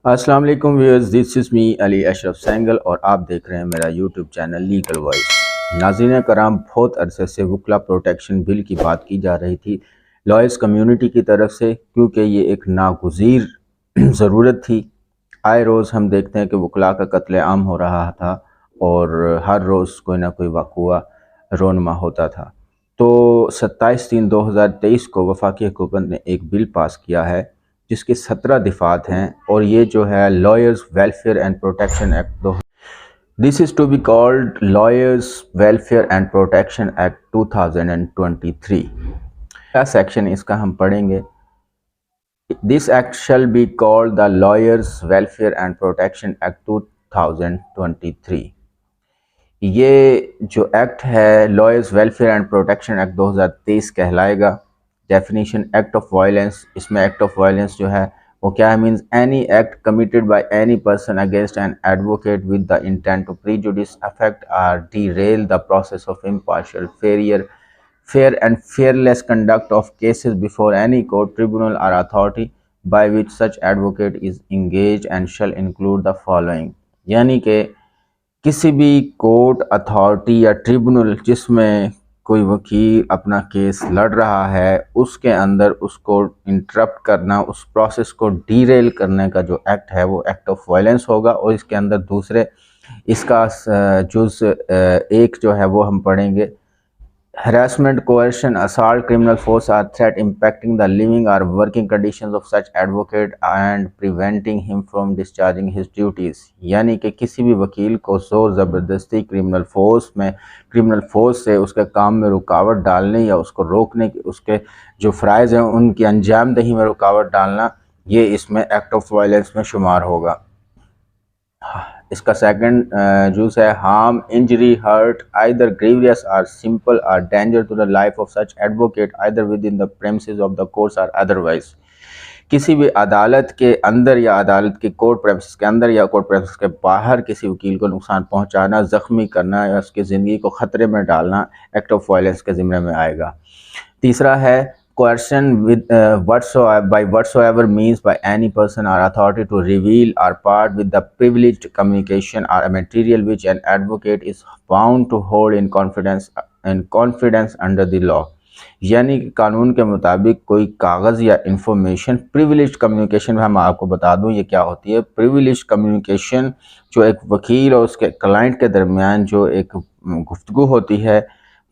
अस्सलाम वालेकुम viewers, this is me Ali Ashraf Sengal और आप देख रहे हैं मेरा यूट्यूब चैनल लीगल वॉइस। नाज़रीन कराम, बहुत अरसे से वकला प्रोटेक्शन बिल की बात की जा रही थी लॉयर्स कम्युनिटी की तरफ से, क्योंकि ये एक नागुज़ीर ज़रूरत थी। आए रोज़ हम देखते हैं कि वकला का कत्ले आम हो रहा था और हर रोज़ कोई ना कोई वाक़ुआ रोनमा होता था। तो 27/3/2023 को वफाकी हुकूमत ने एक बिल पास किया है जिसके 17 दिफात हैं, और ये जो है lawyers welfare and protection act दो this is to be called lawyers welfare and protection act 2023। क्या सेक्शन इसका हम पढ़ेंगे। This act shall be called the lawyers welfare and protection act 2023। ये जो एक्ट है lawyers welfare and protection act 2023 कहलाएगा। Definition act of violence, इसमें act of violence जो है वो क्या है, means any act committed by any person against an advocate with the intent to prejudice affect और derail the process of impartial fair and fearless conduct of cases before any court, tribunal or authority by which such advocate is engaged and shall include the following। यानी कि किसी भी court, authority या tribunal जिसमें कोई वकील अपना case लड़ रहा है, उसके अंदर उसको इंटरप्ट करना, उस प्रोसेस को डीरेल करने का जो एक्ट है वो एक्ट ऑफ वायलेंस होगा। और इसके अंदर दूसरे इसका जुज एक जो है वो हम पढ़ेंगे harassment, coercion, assault, criminal force or threat impacting the living or working conditions of such advocate and preventing him from discharging his duties। यानी कि किसी भी वकील को जोर ज़बरदस्ती क्रिमिनल फोर्स से उसके काम में रुकावट डालने या उसको रोकने की, उसके जो फ़राइज़ हैं उनकी अंजाम दही में रुकावट डालना, ये इसमें एक्ट ऑफ वायलेंस में शुमार होगा। इसका सेकंड जूस है harm, injury, hurt either grievous और सिंपल और danger to the life of such advocate either within the premises of the courts और अदरवाइज। किसी भी अदालत के अंदर या अदालत के कोर्ट प्रेमिसेस के अंदर या कोर्ट प्रेमिसेस के बाहर किसी वकील को नुकसान पहुंचाना, ज़ख्मी करना या उसकी ज़िंदगी को ख़तरे में डालना एक्ट ऑफ वायलेंस के ज़िम्मे में आएगा। तीसरा है coercion with by whatsoever means by any person or authority to reveal or part with the privileged communication or material which an advocate is bound to hold in confidence under the law। यानी कि कानून के मुताबिक कोई कागज़ या information privilege communication, हम आपको बता दूं ये क्या होती है। प्रिविलेज कम्युनिकेशन जो एक वकील और उसके क्लाइंट के दरमियान जो एक गुफ्तगू होती है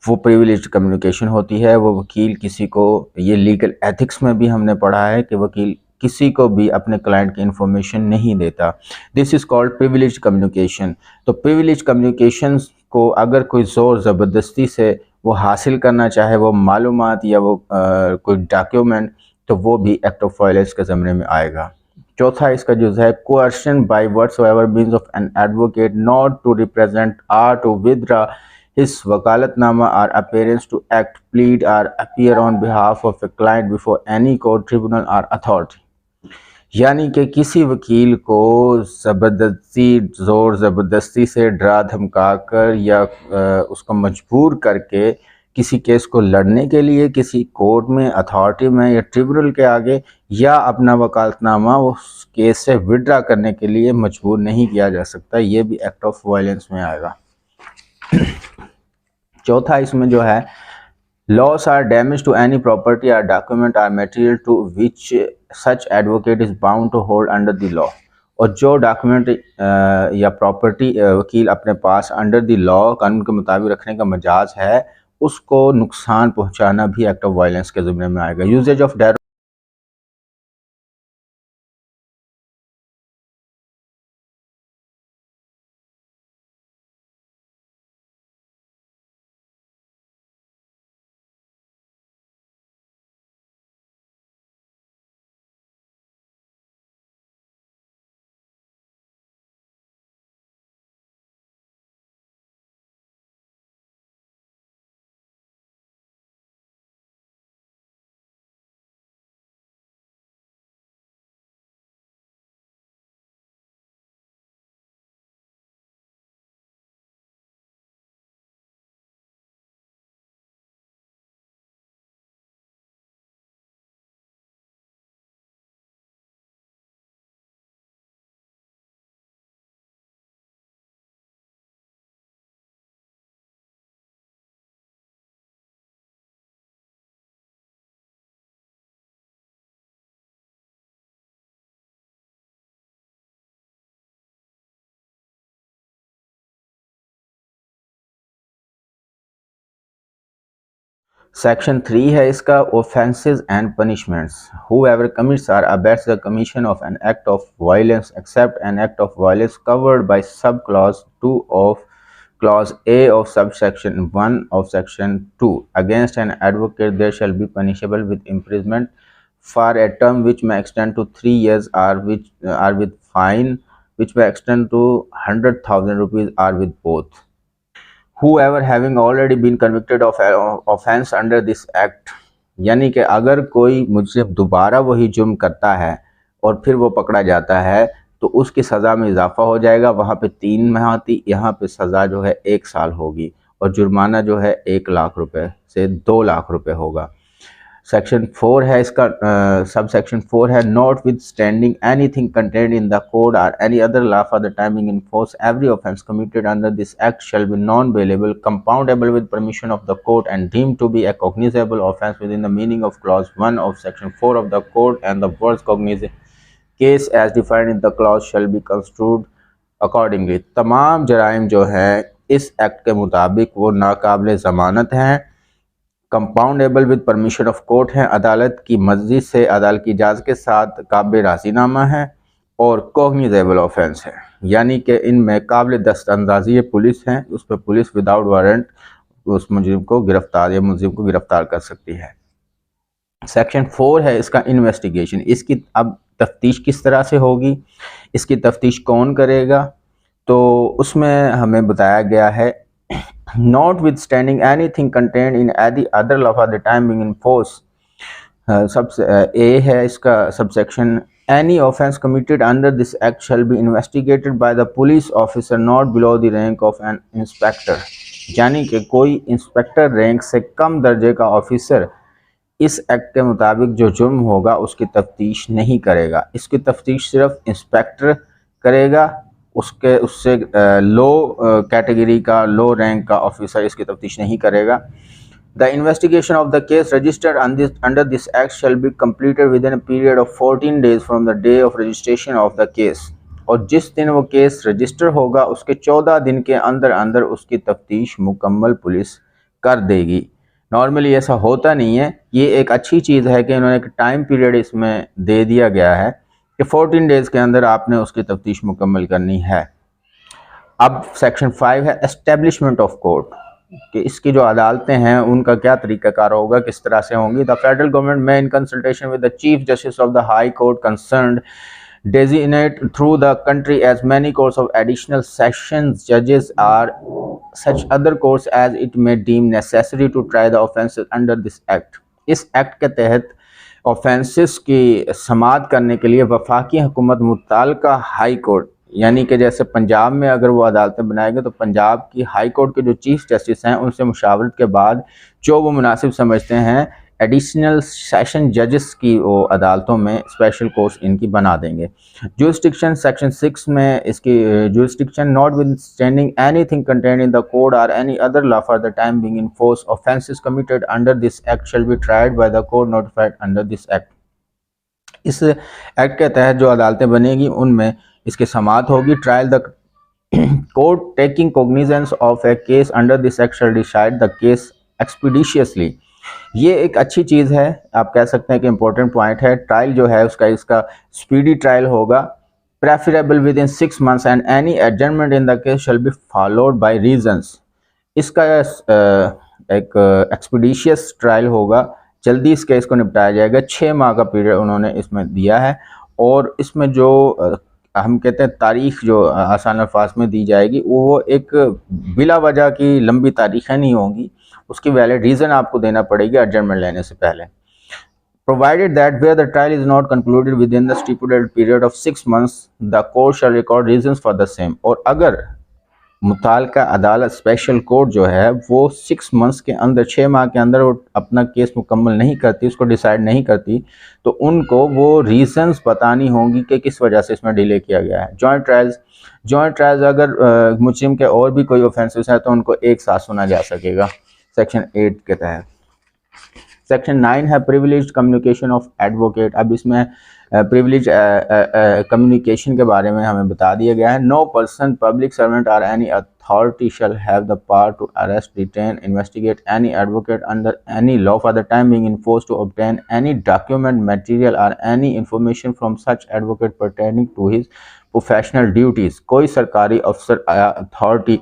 वो प्रिविलेज्ड कम्युनिकेशन होती है। वो वकील किसी को, ये लीगल एथिक्स में भी हमने पढ़ा है कि वकील किसी को भी अपने क्लाइंट की इंफॉर्मेशन नहीं देता। This is called privileged communication. तो प्रिविलेज्ड कम्युनिकेशन को अगर कोई ज़ोर ज़बरदस्ती से वो हासिल करना चाहे, वो मालूमात या वो कोई डॉक्यूमेंट, तो वो भी एक्ट ऑफ वायलेंस के ज़मरे में आएगा। चौथा इसका जो है कोercion by whatsoever means of an advocate not to represent or to withdraw his वकालतनामा or appearance to act, plead or appear on behalf of a client before any court, tribunal or authority। यानी कि किसी वकील को ज़ोर ज़बरदस्ती से डरा धमका कर या उसको मजबूर करके किसी केस को लड़ने के लिए किसी कोर्ट में, अथॉरिटी में या ट्रिब्यूनल के आगे, या अपना वकालतनामा उस केस से विड्रा करने के लिए मजबूर नहीं किया जा सकता। ये भी एक्ट ऑफ वायलेंस में आएगा। चौथा इसमें जो है loss or damage to any property or document or material to which such advocate is bound to hold under the law. और जो डॉक्यूमेंट या प्रॉपर्टी वकील अपने पास अंडर द लॉ, कानून के मुताबिक रखने का मजाज है, उसको नुकसान पहुंचाना भी एक्ट ऑफ वायलेंस के ज़िम्मे में आएगा। यूजेज ऑफ सेक्शन 3 है इसका, offences and punishments. Whoever commits or abets the commission of an act of violence except an act of violence covered by subclause 2 of clause A of subsection 1 of section 2 against an advocate there shall be punishable with imprisonment for a term which may extend to 3 years or which are with fine which may extend to 100,000 rupees or with both. Whoever having already been convicted of offense under this act, यानी कि अगर कोई मुझसे दोबारा वही जुर्म करता है और फिर वो पकड़ा जाता है तो उसकी सज़ा में इजाफा हो जाएगा। वहाँ पे 3 माह थी, यहाँ पे सज़ा जो है 1 साल होगी और जुर्माना जो है 1 लाख रुपए से 2 लाख रुपए होगा। सेक्शन 4 है इसका, सब सेक्शन 4 है, notwithstanding anything content in the code or any other law for the timing in force every offence committed under this act shall be non bailable compoundable with permission of the court and deemed to be a cognizable offence within the meaning of clause 1 of section 4 of the code and the words cognizable case as defined in the clause shall be construed accordingly. तमाम जराइम जो है इस act के मुताबिक वो नाकाबिल ज़मानत हैं, compoundable with permission of court हैं, अदालत की मर्जी से अदालत की इजाज़त के साथ काबिल राज़ीनामा है और कॉग्निजेबल ऑफेंस है, यानी कि इनमें काबिल दस्तअंदाज़ी पुलिस हैं, उस पर पुलिस विदाउट वारंट उस मुजरिम को गिरफ्तार या मुजरिम को गिरफ्तार कर सकती है। सेक्शन 4 है इसका, इन्वेस्टिगेशन। इसकी अब तफ्तीश किस तरह से होगी, इसकी तफ्तीश कौन करेगा, तो उसमें हमें बताया गया है notwithstanding anything contained in any other law for the time being in force, सबसे A है इसका subsection, any offence committed under this act shall be investigated by the police officer not below the rank of an inspector, यानी कि कोई inspector rank से कम दर्जे का officer इस एक्ट के मुताबिक जो जुर्म होगा उसकी तफ्तीश नहीं करेगा। इसकी तफ्तीश सिर्फ इंस्पेक्टर करेगा, उससे लो कैटेगरी का, लो रैंक का ऑफिसर इसकी तफ्तीश नहीं करेगा। The investigation of the case registered under this act shall be completed with in a period of 14 days from the day of registration of the case, और जिस दिन वो केस रजिस्टर होगा उसके 14 दिन के अंदर अंदर उसकी तफ्तीश मुकम्मल पुलिस कर देगी। नॉर्मली ऐसा होता नहीं है, ये एक अच्छी चीज़ है कि इन्होंने एक टाइम पीरियड इसमें दे दिया गया है कि 14 डेज़ के अंदर आपने उसकी तफ्तीश मुकम्मल करनी है। अब सेक्शन 5 है, एस्टेब्लिशमेंट ऑफ कोर्ट, कि इसकी जो अदालतें हैं उनका क्या तरीक़ाकार होगा, किस तरह से होंगी। द फेडरल गवर्नमेंट में in consultation with the chief justice of the high court concerned designate through the country as many courts of additional sessions judges or such other courts as it may deem necessary to try the offences under this act। इस act के तहत offences की समाअत करने के लिए वफाकी हुकूमत मुताल्लिका high court, यानी कि जैसे पंजाब में अगर वो अदालतें बनाएंगे तो पंजाब की हाई कोर्ट के जो चीफ जस्टिस हैं उनसे मुशावरत के बाद जो वो मुनासिब समझते हैं एडिशनल सेशन जजेस की वो अदालतों में स्पेशल कोर्ट्स इनकी बना देंगे। जुरिस्डिक्शन सेक्शन 6 में इसकी jurisdiction, notwithstanding anything content in the code or any other law for the time being in force offences committed under this act shall be tried by the court notified under this act. इस act के तहत जो अदालतें बनेगी उनमें इसकी समाअत होगी। Trial the court taking cognizance of a case under this act shall decide the case expeditiously. ये एक अच्छी चीज़ है, आप कह सकते हैं कि इम्पोर्टेंट पॉइंट है। ट्रायल जो है उसका इसका स्पीडी ट्रायल होगा, preferable with in 6 months and any adjournment in the case shall be followed by reasons. इसका एक एक्सपीडिशियस ट्रायल होगा, जल्दी इस केस को निपटाया जाएगा। 6 माह का पीरियड उन्होंने इसमें दिया है और इसमें जो हम कहते हैं तारीख जो आसान अल्फाज में दी जाएगी वो एक बिला वजह की लंबी तारीखें नहीं होंगी, उसकी वैलिड रीज़न आपको देना पड़ेगी एडजमेंट लेने से पहले। Provided that where the trial is not concluded within the stipulated period of 6 months the court shall record reasons for the same. और अगर मुताल्लिका अदालत स्पेशल कोर्ट जो है वो 6 months के अंदर, 6 माह के अंदर वो अपना केस मुकम्मल नहीं करती, उसको डिसाइड नहीं करती, तो उनको वो रीजंस बतानी होंगी कि किस वजह से इसमें डिले किया गया है। जॉइंट ट्रायल्स अगर मुजरिम के और भी कोई ऑफेंसेस है तो उनको एक साथ सुना जा सकेगा सेक्शन 8 के तहत। सेक्शन 9 है, प्रिविलेज्ड कम्युनिकेशन ऑफ एडवोकेट। अब इसमें प्रिविलेज कम्युनिकेशन के बारे में हमें बता दिया गया है। नो पर्सन, पब्लिक सर्वेंट और any authority shall have the power to arrest, detain, investigate any advocate under any law for the time being enforced to obtain any document, material or any information from such advocate pertaining to his professional duties. कोई सरकारी अफसर authority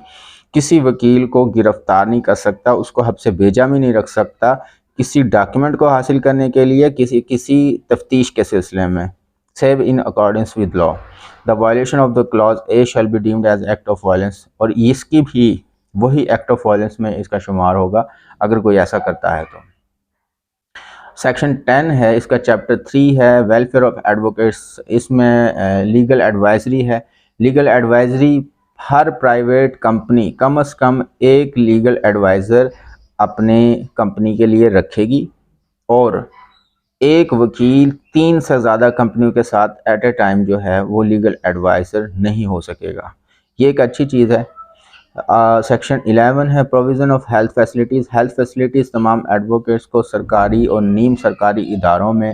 किसी वकील को गिरफ्तार नहीं कर सकता, उसको हब्से भेजा भी नहीं रख सकता किसी डॉक्यूमेंट को हासिल करने के लिए, किसी तफ्तीश के सिलसिले में, save in accordance with law. The violation of the clause A shall be deemed as act of violence, और इसकी भी वही एक्ट ऑफ वायलेंस में इसका शुमार होगा अगर कोई ऐसा करता है तो। सेक्शन 10 है, इसका चैप्टर 3 है, वेलफेयर ऑफ एडवोकेट्स। इसमें लीगल एडवाइजरी है। लीगल एडवाइजरी हर प्राइवेट कंपनी कम से कम एक लीगल एडवाइज़र अपने कंपनी के लिए रखेगी, और एक वकील 3 से ज़्यादा कंपनियों के साथ एट ए टाइम जो है वो लीगल एडवाइज़र नहीं हो सकेगा। ये एक अच्छी चीज़ है। सेक्शन 11 है, provision of health facilities. Health facilities तमाम एडवोकेट्स को सरकारी और नीम सरकारी इदारों में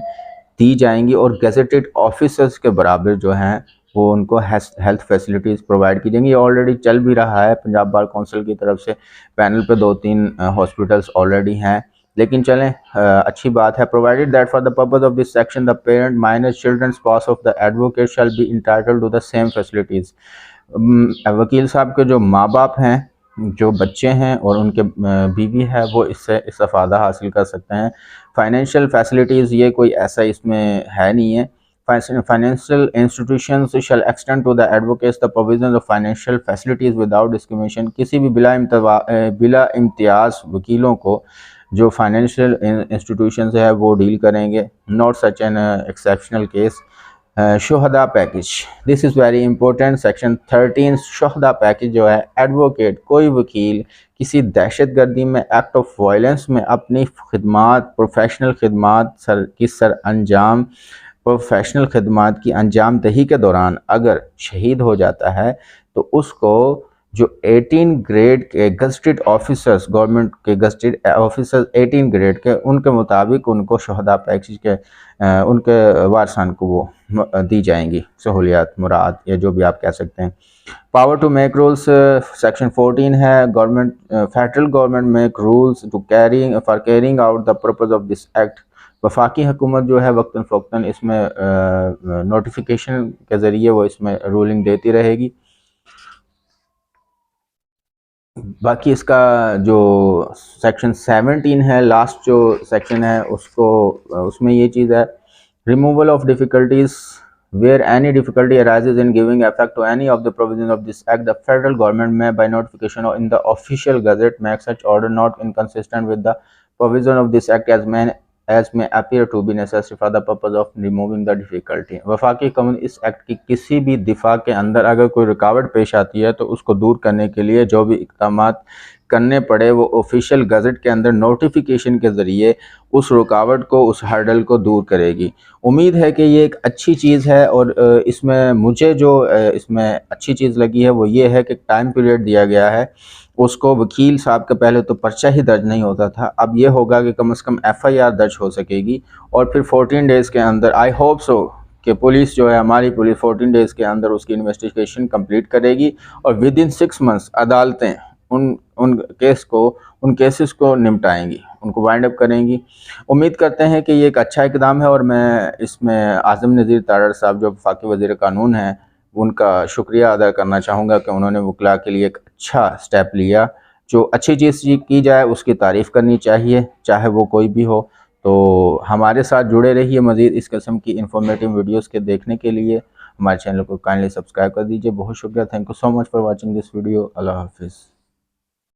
दी जाएंगी, और गेजेटेड ऑफिसर्स के बराबर जो हैं वो उनको हेल्थ फैसिलिटीज़ प्रोवाइड की जाएंगी। ये ऑलरेडी चल भी रहा है, पंजाब बार काउंसिल की तरफ से पैनल पे 2-3 हॉस्पिटल्स ऑलरेडी हैं, लेकिन चलें अच्छी बात है। Provided that for the purpose of this section the parent, minor, children, spouse of the advocate shall be entitled to the same facilities. वकील साहब के जो माँ बाप हैं, जो बच्चे हैं और उनके बीवी है, वो इससे इस्तेफ़ादा हासिल कर सकते हैं। फाइनेंशियल फैसिलिटीज़ ये कोई ऐसा इसमें है नहीं है। Financial institutions shall extend to the advocates the provision of financial facilities without discrimination. किसी भी बिला इम्तियाज़ वकीलों को जो फाइनेंशियल इंस्टीट्यूशंस है वो डील करेंगे। Not such an exceptional case. शुहदा package, this is very important. Section 13 शुहदा पैकेज जो है, एडवोकेट कोई वकील किसी दहशतगर्दी में, एक्ट ऑफ वायलेंस में अपनी खिदमात, प्रोफेशनल खिदमात प्रोफेशनल खिदमात की अंजाम दही के दौरान अगर शहीद हो जाता है तो उसको जो 18 ग्रेड के गज़टेड ऑफिसर्स, गवर्नमेंट के गज़टेड ऑफिसर्स 18 ग्रेड के, उनके मुताबिक उनको शुहदा पैकेज के उनके वारसान को वो दी जाएंगी सहूलियात, मुराद, या जो भी आप कह सकते हैं। Power to make rules, section 14 है, government federal government make rules to carrying out the purpose of this act. वफाकी हुकूमत जो है वक्तन फ़ौक्तन इसमें नोटिफिकेशन के ज़रिए वो इसमें रूलिंग देती रहेगी। बाकी इसका जो सेक्शन 17 है, लास्ट जो सेक्शन है उसमें ये चीज़ है, removal of difficulties where any difficulty arises in giving effect to any of the provision of this act the federal government may by notification in the official gazette make such order not inconsistent with the provision of this act as may appear to be necessary for the purpose of removing the difficulty। वफाकी कौन इस act की किसी भी दिफा के अंदर अगर कोई रुकावट पेश आती है तो उसको दूर करने के लिए जो भी इक़दाम करने पड़े वो ऑफिशियल गज़ट के अंदर नोटिफिकेशन के ज़रिए उस रुकावट को, उस हर्डल को दूर करेगी। उम्मीद है कि ये एक अच्छी चीज़ है, और इसमें मुझे जो इसमें अच्छी चीज़ लगी है वो ये है कि टाइम पीरियड दिया गया है उसको। वकील साहब के पहले तो पर्चा ही दर्ज नहीं होता था, अब ये होगा कि कम से कम FIR दर्ज हो सकेगी, और फिर 14 डेज़ के अंदर आई होप सो कि पुलिस जो है, हमारी पुलिस 14 डेज़ के अंदर उसकी इन्वेस्टिगेशन कंप्लीट करेगी, और विद इन 6 मंथ्स अदालतें उन केसेस को निपटाएंगी, उनको वाइंड अप करेंगी। उम्मीद करते हैं कि ये एक अच्छा इक़दाम है, और मैं इसमें आज़म नज़ीर तारड़ साहब जो वफाकी वज़ीर कानून हैं उनका शुक्रिया अदा करना चाहूँगा कि उन्होंने वकला के लिए एक अच्छा स्टेप लिया। जो अच्छी चीज़ की जाए उसकी तारीफ़ करनी चाहिए, चाहे वो कोई भी हो। तो हमारे साथ जुड़े रहिए मज़ीद इस किस्म की इंफॉर्मेटिव वीडियोस के देखने के लिए। हमारे चैनल को काइंडली सब्सक्राइब कर दीजिए। बहुत शुक्रिया। Thank you so much for watching this video. अल्लाह हाफिज़।